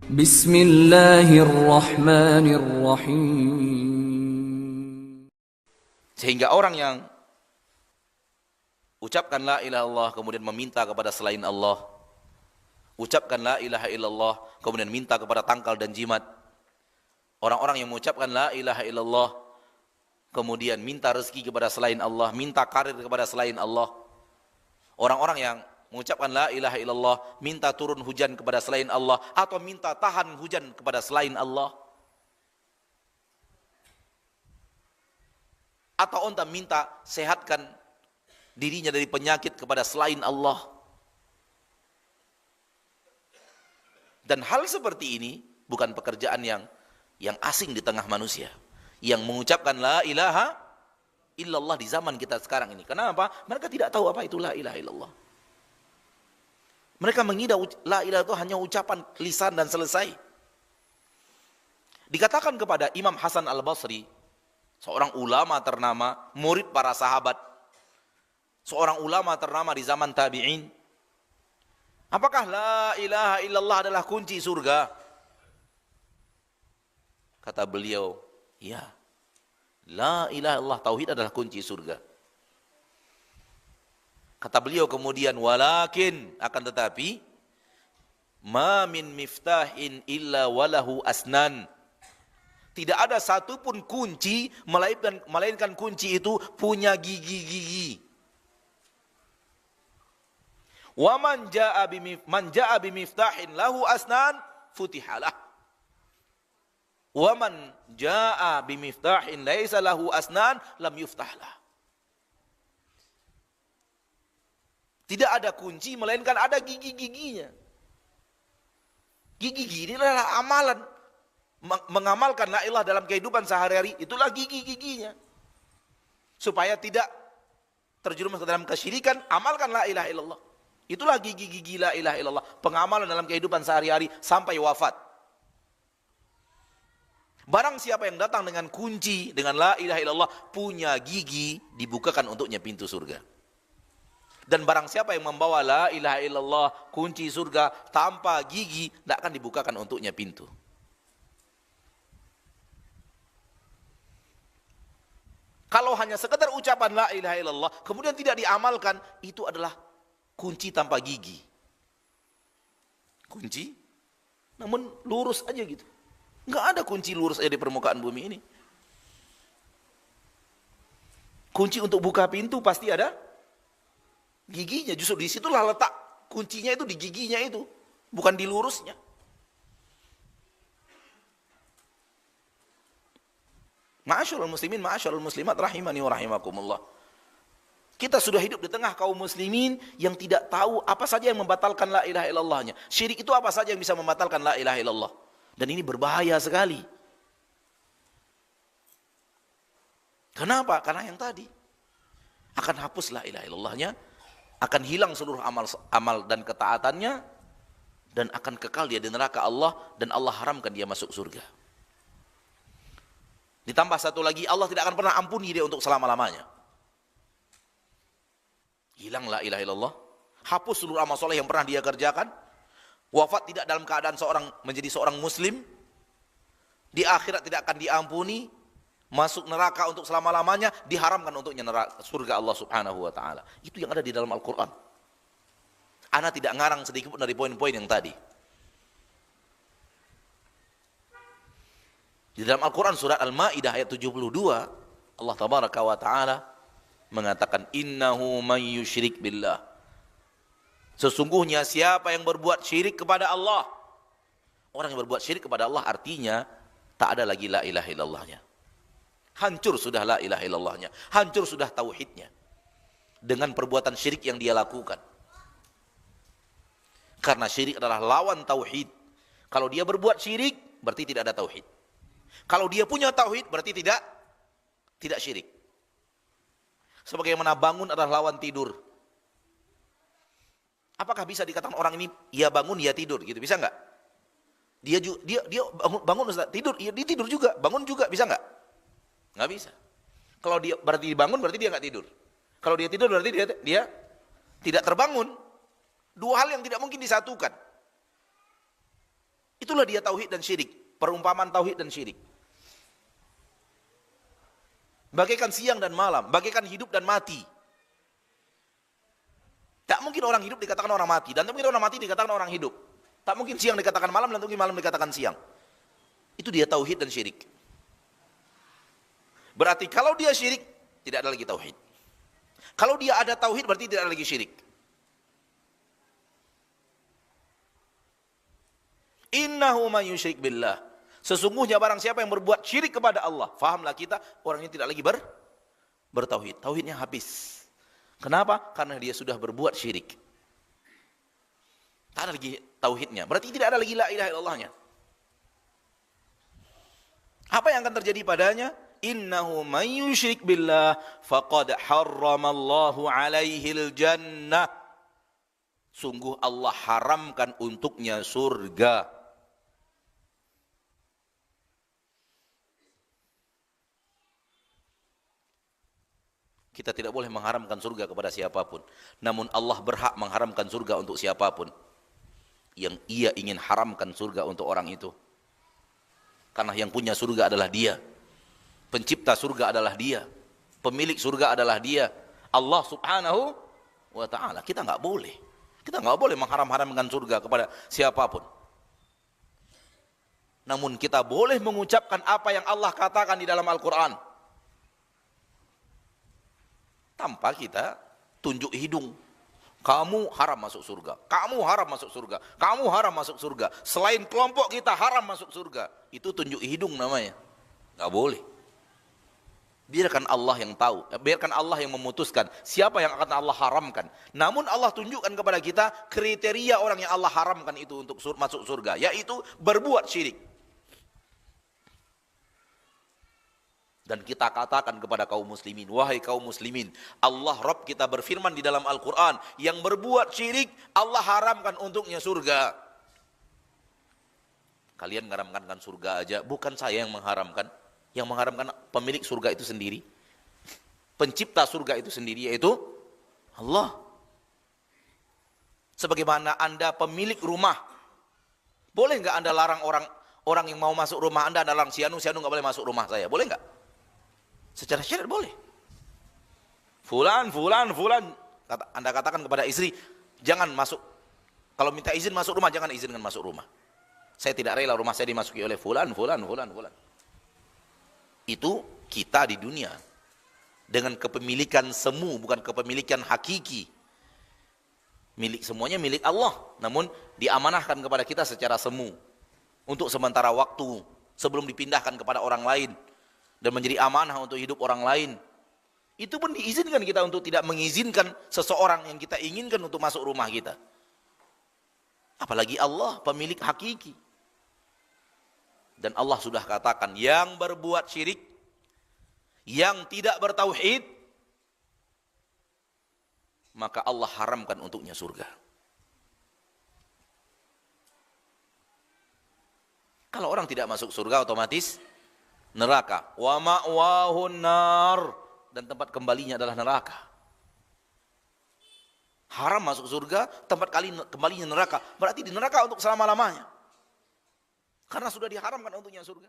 Bismillahirrahmanirrahim. Sehingga orang yang ucapkan la ilaha illallah kemudian meminta kepada selain Allah, ucapkan la ilaha illallah kemudian minta kepada tangkal dan jimat. Orang-orang yang mengucapkan la ilaha illallah kemudian minta rezeki kepada selain Allah, minta karir kepada selain Allah. Orang-orang yang mengucapkan la ilaha illallah minta turun hujan kepada selain Allah atau minta tahan hujan kepada selain Allah. Atau onta minta sehatkan dirinya dari penyakit kepada selain Allah. Dan hal seperti ini bukan pekerjaan yang asing di tengah manusia. Yang mengucapkan la ilaha illallah di zaman kita sekarang ini. Kenapa? Mereka tidak tahu apa itu la ilaha illallah. Mereka mengira la ilaha itu hanya ucapan lisan dan selesai. Dikatakan kepada Imam Hasan Al-Basri, seorang ulama ternama, murid para sahabat, seorang ulama ternama di zaman tabi'in, apakah la ilaha illallah adalah kunci surga? Kata beliau, ya, la ilaha illallah, tauhid adalah kunci surga. Kata beliau kemudian, walakin, akan tetapi, ma min miftahin illa walahu asnan. Tidak ada satupun kunci, melainkan kunci itu punya gigi-gigi. Wa man jaa bimiftahin lahu asnan futihalah. Wa man jaa bimiftahin laisa lahu asnan lam yuftahlah. Tidak ada kunci melainkan ada gigi-giginya. Gigi-gigi ini adalah amalan. Mengamalkan la ilaha dalam kehidupan sehari-hari, itulah gigi-giginya. Supaya tidak terjerumus ke dalam kesyirikan, amalkan la ilaha illallah. Itulah gigi-gigi la ilaha illallah, pengamalan dalam kehidupan sehari-hari sampai wafat. Barang siapa yang datang dengan kunci, dengan la ilaha illallah, punya gigi, dibukakan untuknya pintu surga. Dan barang siapa yang membawa la ilaha illallah, kunci surga, tanpa gigi, tidak akan dibukakan untuknya pintu. Kalau hanya sekedar ucapan la ilaha illallah, kemudian tidak diamalkan, itu adalah kunci tanpa gigi. Kunci, namun lurus aja gitu. Enggak ada kunci lurus aja di permukaan bumi ini. Kunci untuk buka pintu pasti ada giginya. Justru disitulah letak kuncinya, itu di giginya itu, bukan di lurusnya. Ma'asyarul muslimin, ma'asyarul muslimat, rahimani wa rahimakumullah. Kita sudah hidup di tengah kaum muslimin yang tidak tahu apa saja yang membatalkan la ilaha illallahnya. Syirik itu apa saja yang bisa membatalkan la ilaha illallah. Dan ini berbahaya sekali. Kenapa? Karena yang tadi akan hapus la ilaha illallahnya, akan hilang seluruh amal dan ketaatannya, dan akan kekal dia di neraka Allah, dan Allah haramkan dia masuk surga. Ditambah satu lagi, Allah tidak akan pernah ampuni dia untuk selama-lamanya. Hilang la ilaha illallah, hapus seluruh amal soleh yang pernah dia kerjakan, wafat tidak dalam keadaan menjadi seorang muslim, di akhirat tidak akan diampuni, masuk neraka untuk selama-lamanya, diharamkan untuknya neraka, surga Allah subhanahu wa ta'ala. Itu yang ada di dalam Al-Quran. Ana tidak ngarang sedikit pun dari poin-poin yang tadi. Di dalam Al-Quran surat Al-Ma'idah ayat 72, Allah tabaraka wa ta'ala mengatakan, innahu man yusyrik billah. Sesungguhnya siapa yang berbuat syirik kepada Allah. Orang yang berbuat syirik kepada Allah artinya tak ada lagi la ilaha illallahnya. Hancur sudah la ilaha illallahnya. Hancur sudah tauhidnya. Dengan perbuatan syirik yang dia lakukan. Karena syirik adalah lawan tauhid. Kalau dia berbuat syirik, berarti tidak ada tauhid. Kalau dia punya tauhid, berarti tidak syirik. Sebagaimana bangun adalah lawan tidur. Apakah bisa dikatakan orang ini ya bangun ya tidur gitu, bisa enggak? Dia bangun Ustaz, tidur, ya dia tidur juga, bangun juga, bisa enggak? Enggak bisa. Kalau dia berarti bangun, berarti dia enggak tidur. Kalau dia tidur, berarti dia tidak terbangun. Dua hal yang tidak mungkin disatukan. Itu Itulah dia tauhid dan syirik. Perumpamaan tauhid dan syirik. Bagaikan siang dan malam, bagaikan hidup dan mati. Tak mungkin orang hidup dikatakan orang mati, dan tak mungkin orang mati dikatakan orang hidup. Tak mungkin siang dikatakan malam, dan tak mungkin malam dikatakan siang. Itu dia tauhid dan syirik. Berarti kalau dia syirik, tidak ada lagi tauhid. Kalau dia ada tauhid, berarti tidak ada lagi syirik. Innahu man yusyrik billah. Sesungguhnya barang siapa yang berbuat syirik kepada Allah, fahamlah kita, orangnya tidak lagi bertauhid. Tauhidnya habis. Kenapa? Karena dia sudah berbuat syirik. Tak ada lagi tauhidnya. Berarti tidak ada lagi la ilaha illallahnya. Apa yang akan terjadi padanya? Innahu man yusyrik billah faqad harramallahu alaihil jannah. Sungguh Allah haramkan untuknya surga. Kita tidak boleh mengharamkan surga kepada siapapun. Namun Allah berhak mengharamkan surga untuk siapapun yang ia ingin haramkan surga untuk orang itu. Karena yang punya surga adalah dia. Pencipta surga adalah dia. Pemilik surga adalah dia. Allah subhanahu wa ta'ala. Kita nggak boleh. Kita nggak boleh mengharam-haramkan surga kepada siapapun. Namun kita boleh mengucapkan apa yang Allah katakan di dalam Al-Quran. Tanpa kita tunjuk hidung. Kamu haram masuk surga. Kamu haram masuk surga. Kamu haram masuk surga. Selain kelompok kita haram masuk surga. Itu tunjuk hidung namanya. Nggak boleh. Biarkan Allah yang tahu. Biarkan Allah yang memutuskan siapa yang akan Allah haramkan. Namun Allah tunjukkan kepada kita kriteria orang yang Allah haramkan itu untuk masuk surga. Yaitu berbuat syirik. Dan kita katakan kepada kaum muslimin, wahai kaum muslimin, Allah Rabb kita berfirman di dalam Al-Quran, yang berbuat syirik, Allah haramkan untuknya surga. Kalian mengharamkan surga aja, bukan saya yang mengharamkan. Yang mengharamkan pemilik surga itu sendiri. Pencipta surga itu sendiri, yaitu Allah. Sebagaimana Anda pemilik rumah, boleh nggak Anda larang orang yang mau masuk rumah Anda larang, si Anu nggak boleh masuk rumah saya, boleh nggak? Secara syariat boleh. Fulan. Anda katakan kepada istri, jangan masuk. Kalau minta izin masuk rumah, jangan izinkan masuk rumah. Saya tidak rela rumah saya dimasuki oleh fulan. Itu kita di dunia. Dengan kepemilikan semu, bukan kepemilikan hakiki. Milik semuanya milik Allah. Namun diamanahkan kepada kita secara semu. Untuk sementara waktu. Sebelum dipindahkan kepada orang lain. Dan menjadi amanah untuk hidup orang lain. Itu pun diizinkan kita untuk tidak mengizinkan seseorang yang kita inginkan untuk masuk rumah kita. Apalagi Allah, pemilik hakiki. Dan Allah sudah katakan, yang berbuat syirik, yang tidak bertauhid, maka Allah haramkan untuknya surga. Kalau orang tidak masuk surga, otomatis neraka. Wa ma'wahun nar, dan tempat kembalinya adalah neraka. Haram masuk surga, tempat kembalinya neraka. Berarti di neraka untuk selama-lamanya. Karena sudah diharamkan untuknya surga.